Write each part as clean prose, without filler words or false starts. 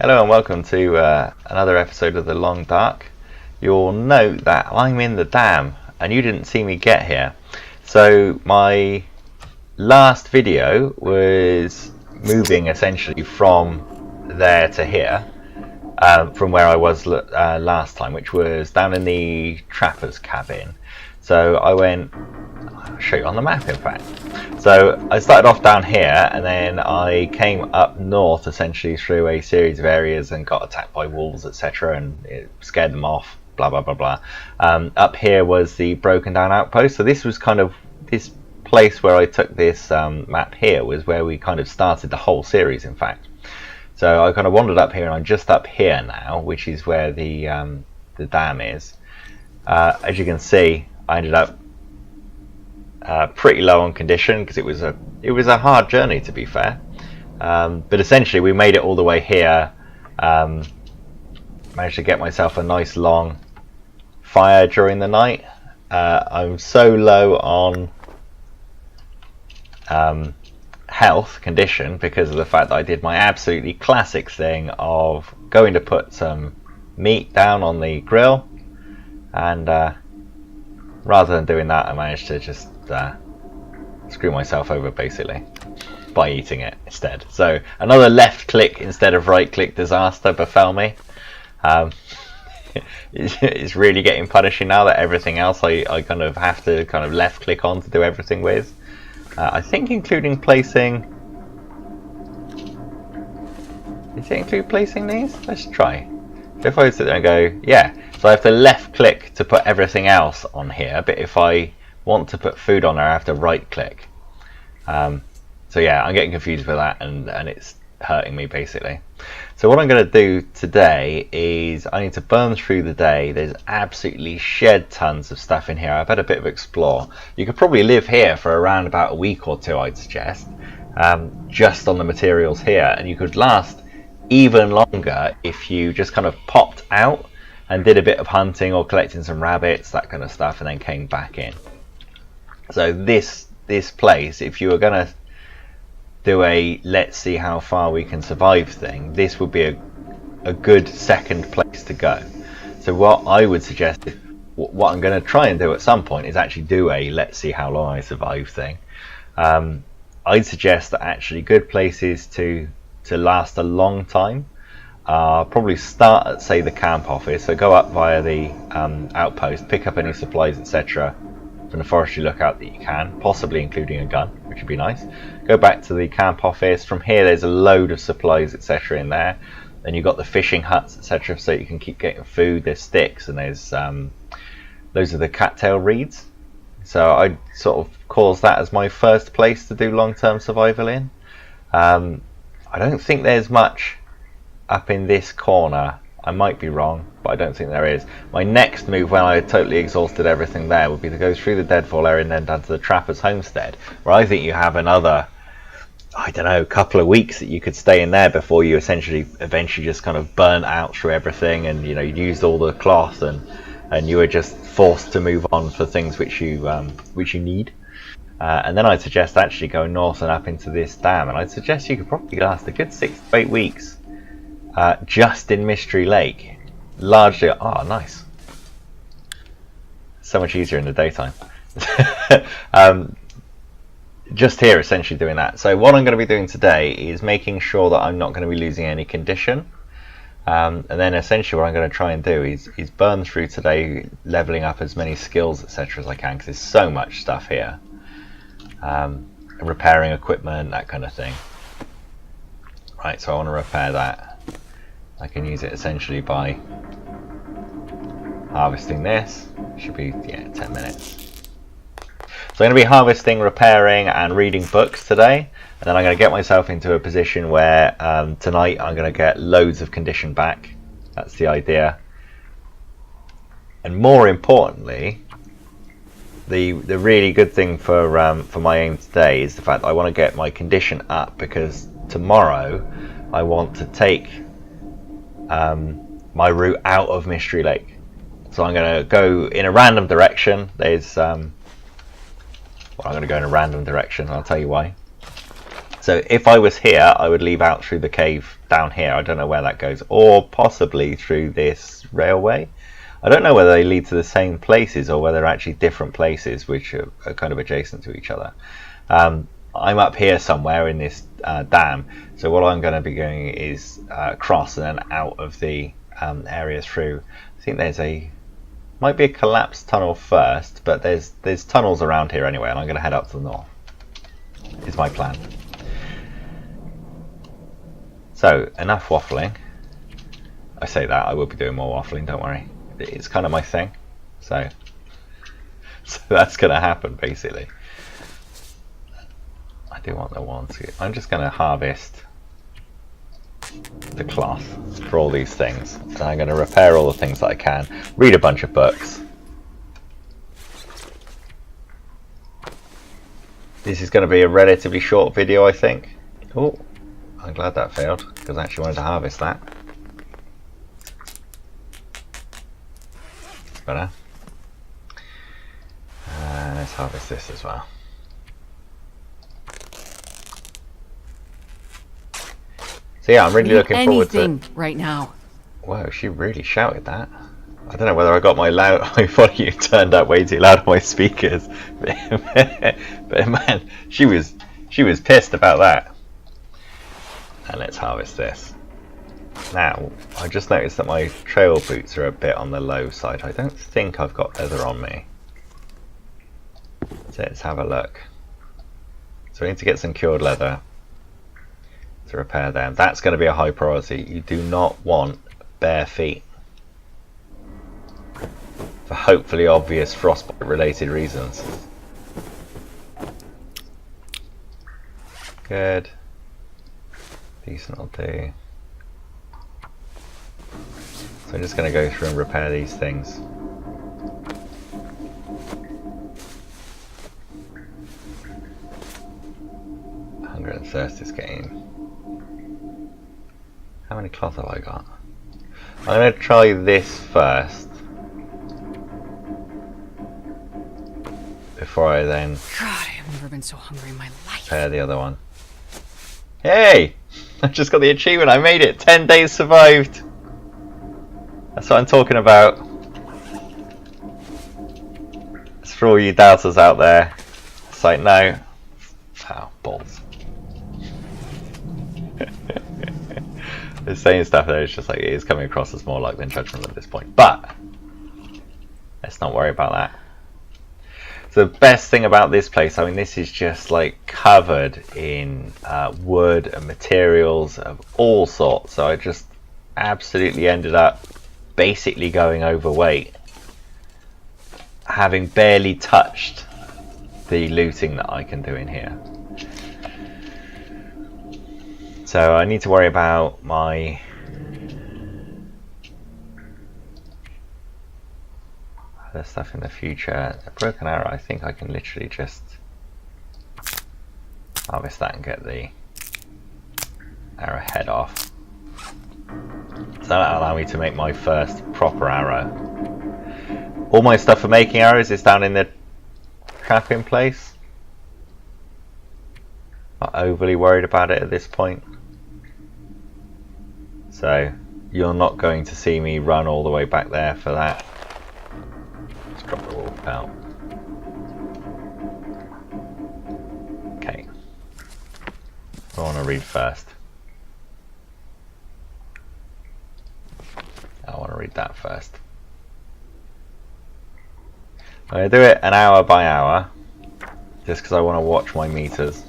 Hello and welcome to another episode of The Long Dark. You'll note that I'm in the dam and you didn't see me get here. So my last video was moving essentially from there to here, from where I was last time, which was down in the trapper's cabin. So I went, I'll show you on the map in fact. So I started off down here and then I came up north essentially through a series of areas and got attacked by wolves, etc., and it scared them off, blah blah blah blah. Up here was the broken down outpost. So this was kind of this place where I took this map here was where we kind of started the whole series in fact. So I kind of wandered up here and I'm just up here now, which is where the dam is. As you can see, I ended up pretty low on condition because it was a hard journey, to be fair, but essentially we made it all the way here. Managed to get myself a nice long fire during the night. I'm so low on health condition because of the fact that I did my absolutely classic thing of going to put some meat down on the grill, and rather than doing that I managed to just screw myself over basically by eating it instead. So another left click instead of right click disaster befell me. It's really getting punishing now that everything else I kind of have to kind of left click on to do everything with. I think including placing... Does it include placing these? Let's try. So if I sit there and go, yeah, so I have to left click to put everything else on here, but if I want to put food on there I have to right click. So yeah, I'm getting confused with that and it's hurting me basically. So what I'm going to do today is I need to burn through the day. There's absolutely shed tons of stuff in here. I've had a bit of explore. You could probably live here for around about a week or two, I'd suggest, just on the materials here, and you could last even longer if you just kind of popped out and did a bit of hunting or collecting some rabbits, that kind of stuff, and then came back in. So this place, if you were going to do a let's see how far we can survive thing, this would be a good second place to go. So what I would suggest, what I'm going to try and do at some point, is actually do a let's see how long I survive thing. I'd suggest that actually good places to last a long time probably start at, say, the camp office. So go up via the outpost, pick up any supplies, etc., from the forestry lookout that you can, possibly including a gun, which would be nice. Go back to the camp office. From here there's a load of supplies, etc., in there. Then you've got the fishing huts, etc., so you can keep getting food. There's sticks and there's those are the cattail reeds. So I'd sort of call that as my first place to do long-term survival in. I don't think there's much up in this corner. I might be wrong, but I don't think there is. My next move, when I totally exhausted everything there, would be to go through the Deadfall area and then down to the Trapper's Homestead, where I think you have another, I don't know, couple of weeks that you could stay in there before you eventually just kind of burn out through everything, and you used all the cloth and you were just forced to move on for things which you need. And then I'd suggest actually going north and up into this dam, and I'd suggest you could probably last a good 6 to 8 weeks just in Mystery Lake. Largely, oh nice, so much easier in the daytime. Just here essentially doing that. So what I'm going to be doing today is making sure that I'm not going to be losing any condition, and then essentially what I'm going to try and do is burn through today, leveling up as many skills, etc., as I can, because there's so much stuff here. Repairing equipment, that kind of thing. Right, so I want to repair that. I can use it essentially by harvesting this. Should be 10 minutes. So I'm going to be harvesting, repairing and reading books today, and then I'm going to get myself into a position where tonight I'm going to get loads of condition back. That's the idea. And more importantly, the really good thing for my aim today is the fact that I want to get my condition up, because tomorrow I want to take my route out of Mystery Lake. So I'm going to go in a random direction. I'm going to go in a random direction, and I'll tell you why. So if I was here, I would leave out through the cave down here. I don't know where that goes, or possibly through this railway. I don't know whether they lead to the same places or whether they're actually different places which are kind of adjacent to each other. I'm up here somewhere in this dam, so what I'm going to be going is cross and then out of the area through. I think there's might be a collapsed tunnel first, but there's tunnels around here anyway, and I'm going to head up to the north. Is my plan. So enough waffling. I say that, I will be doing more waffling, don't worry. It's kind of my thing, so that's going to happen basically. I do want the ones. I'm just going to harvest the cloth for all these things, and I'm going to repair all the things that I can, read a bunch of books. This is going to be a relatively short video, I think. Oh, I'm glad that failed, because I actually wanted to harvest that. Better. Let's harvest this as well. So yeah, I'm really looking forward to right now. Whoa, she really shouted that. I don't know whether I got my volume turned up way too loud on my speakers, but man, she was pissed about that. And let's harvest this. Now, I just noticed that my trail boots are a bit on the low side. I don't think I've got leather on me. So let's have a look. So we need to get some cured leather to repair them. That's going to be a high priority. You do not want bare feet, for hopefully obvious frostbite related reasons. Good. Decent will do. So I'm just going to go through and repair these things. Hunger and thirst is getting. How many cloth have I got? I'm going to try this first before I then. God, I've never been so hungry in my life. Repair the other one. Hey! I just got the achievement. I made it. 10 days survived. That's what I'm talking about. It's for all you doubters out there. It's like, no. Oh, balls. They're saying stuff there, it's just like, it is coming across as more luck than judgment at this point. But, let's not worry about that. So the best thing about this place, I mean, this is just like covered in wood and materials of all sorts. So I just absolutely ended up basically going overweight, having barely touched the looting that I can do in here. So I need to worry about my other stuff in the future. A broken arrow, I think I can literally just harvest that and get the arrow head off. So that'll allow me to make my first proper arrow. All my stuff for making arrows is down in the trapping place. Not overly worried about it at this point. So you're not going to see me run all the way back there for that. Let's drop the wolf out. Okay. I want to read first. I want to read that first. I'm going to do it an hour by hour, just because I want to watch my meters.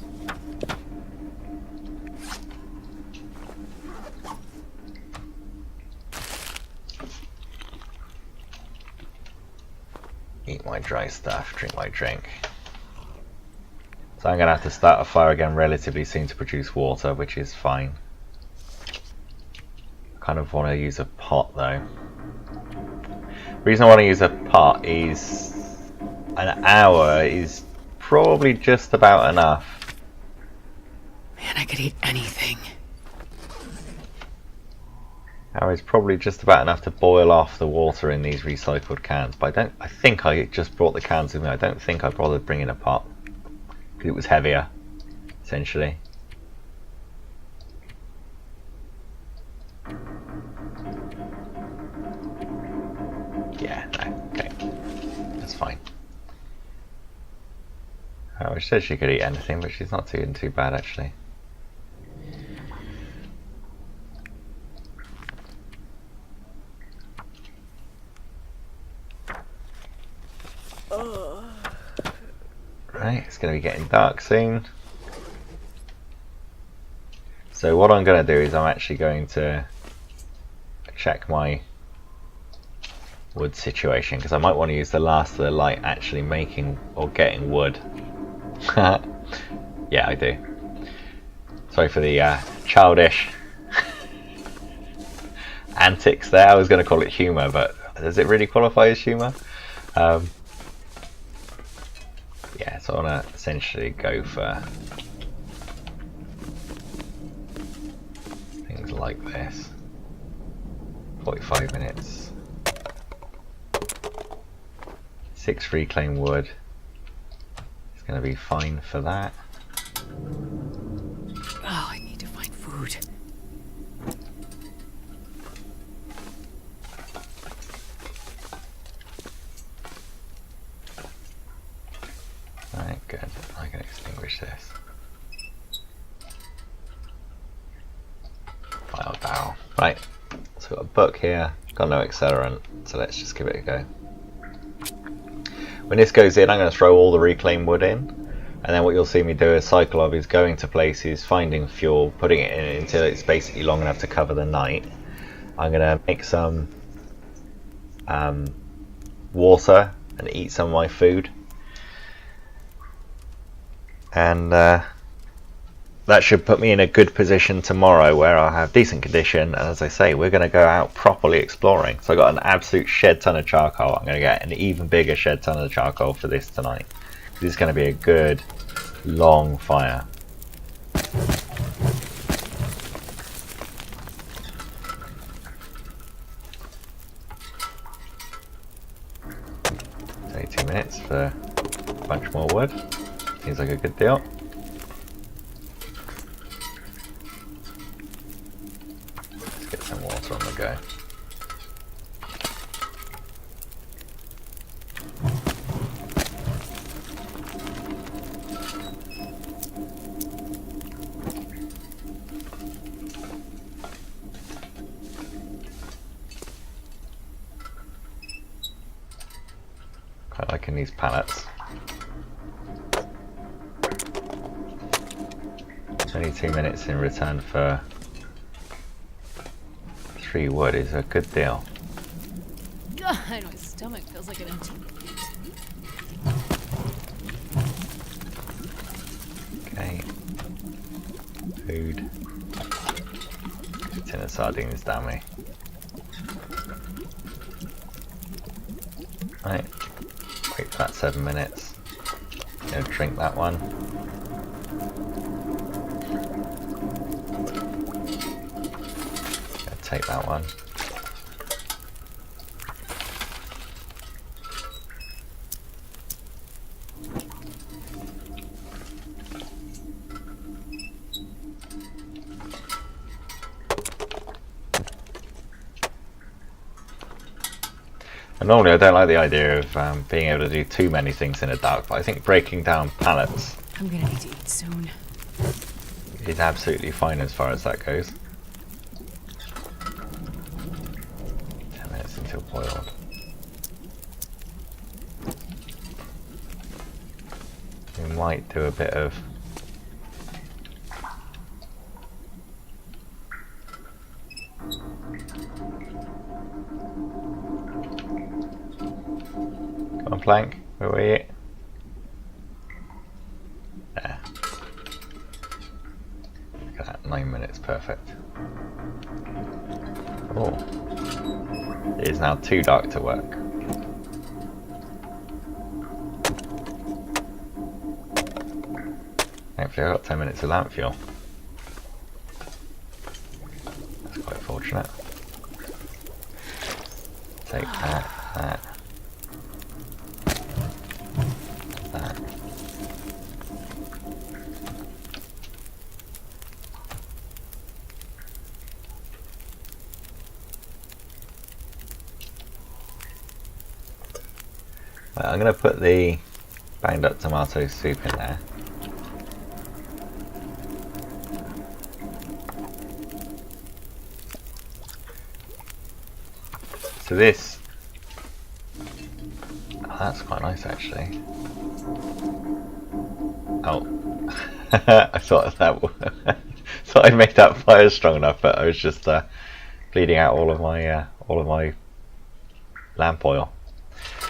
Eat my dry stuff, drink my drink. So I'm going to have to start a fire again relatively soon to produce water, which is fine. I kind of want to use a pot though. The reason I want to use a pot is an hour is probably just about enough. Man, I could eat anything. Hour is probably just about enough to boil off the water in these recycled cans. But I think I just brought the cans with me. I don't think I bothered bringing a pot because it was heavier, essentially. Oh, she said she could eat anything, but she's not doing too bad actually. Right, it's going to be getting dark soon. So what I'm going to do is I'm actually going to check my wood situation, because I might want to use the last of the light actually making or getting wood. Yeah, I do. Sorry for the childish antics there. I was going to call it humour, but does it really qualify as humour? Yeah, so I want to essentially go for things like this. 45 minutes. 6 reclaimed wood. It's going to be fine for that. Oh, I need to find food. Alright, good. I can extinguish this. File barrel. Right, so we've got a book here, got no accelerant, so let's just give it a go. When this goes in, I'm going to throw all the reclaimed wood in, and then what you'll see me do is cycle of is going to places, finding fuel, putting it in until it's basically long enough to cover the night. I'm going to make some water and eat some of my food. And that should put me in a good position tomorrow where I'll have decent condition, and as I say, we're going to go out properly exploring. So I got an absolute shed ton of charcoal. I'm going to get an even bigger shed ton of charcoal for this tonight. This is going to be a good long fire. Say 2 minutes for a bunch more wood. Seems like a good deal. Let's get some water on the go. Quite liking these pallets. 22 minutes in return for 3 wood is a good deal. God, my stomach feels like an empty. Okay. Food. Good tin of sardines down me. Right. Wait for that 7 minutes. Gonna drink that one. Take that one. And normally I don't like the idea of being able to do too many things in the dark, but I think breaking down pallets I'm gonna need to eat soon. is absolutely fine as far as that goes. 10 minutes until boiled. We might do a bit of come on, Plank, where were you? There. Look at that, 9 minutes, perfect. Oh, it is now too dark to work. Thankfully I got 10 minutes of lamp fuel. That's quite fortunate. Take that, that. Right, I'm going to put the banged up tomato soup in there. So this, oh, that's quite nice actually. Oh, I thought thought I'd made that fire strong enough, but I was just bleeding out all of my lamp oil.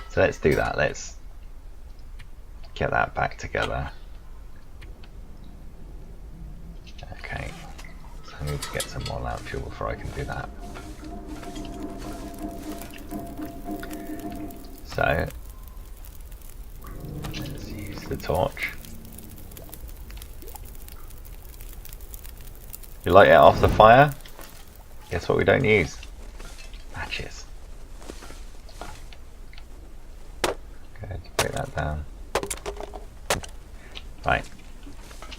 So let's do that. Let's get that back together. Okay, so I need to get some more lamp fuel before I can do that. So let's use the torch. You light it off the fire. Guess what we don't use? Matches. Good, break that down. Right,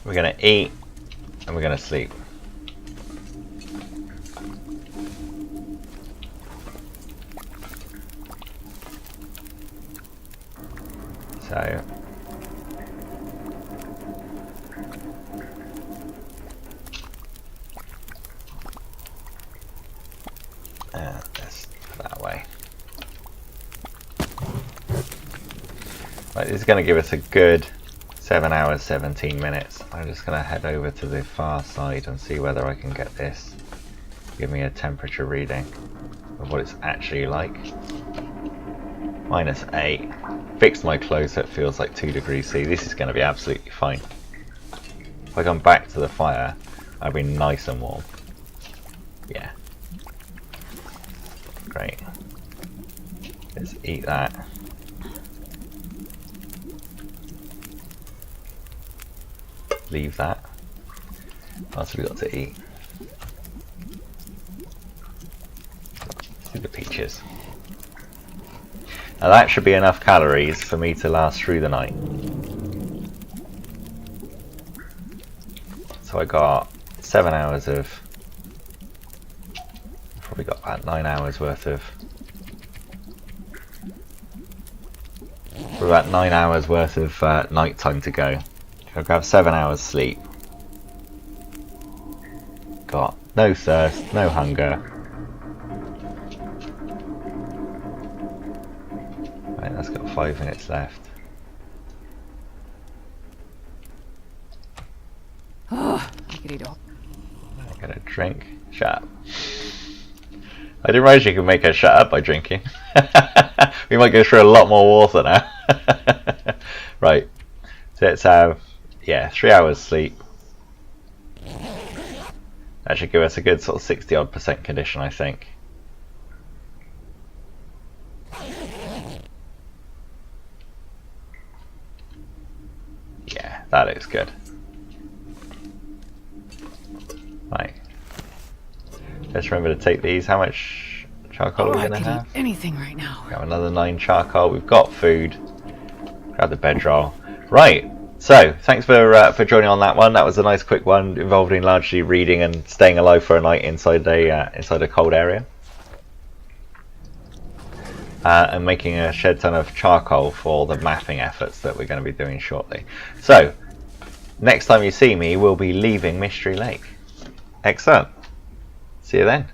we're gonna eat and we're gonna sleep. So let's put that away. Right, this is going to give us a good 7 hours 17 minutes. I'm just going to head over to the far side and see whether I can get this give me a temperature reading of what it's actually like. -8. Fixed my clothes so it feels like 2 degrees C. This is going to be absolutely fine. If I come back to the fire, I'll be nice and warm. Yeah. Great. Let's eat that. Leave that. What else have we got to eat? Let's do the peaches. Now that should be enough calories for me to last through the night. So I got 7 hours of, probably got about 9 hours worth of, about 9 hours worth of night time to go. I'll have 7 hours sleep. Got no thirst, no hunger. Right, that's got 5 minutes left. Oh, I could eat all. I'm gonna drink. Shut up. I didn't realize you could make her shut up by drinking. We might go through a lot more water now. Right, so let's have, yeah, 3 hours sleep. That should give us a good sort of 60 odd % condition, I think. Yeah, that looks good. Right. Let's remember to take these. How much charcoal are we going to have? Eat anything right now. We have another 9 charcoal. We've got food. Grab the bedroll. Right. So, thanks for joining on that one. That was a nice quick one involving largely reading and staying alive for a night inside a cold area. And making a shed ton of charcoal for the mapping efforts that we're going to be doing shortly. So, next time you see me, we'll be leaving Mystery Lake. Excellent. See you then.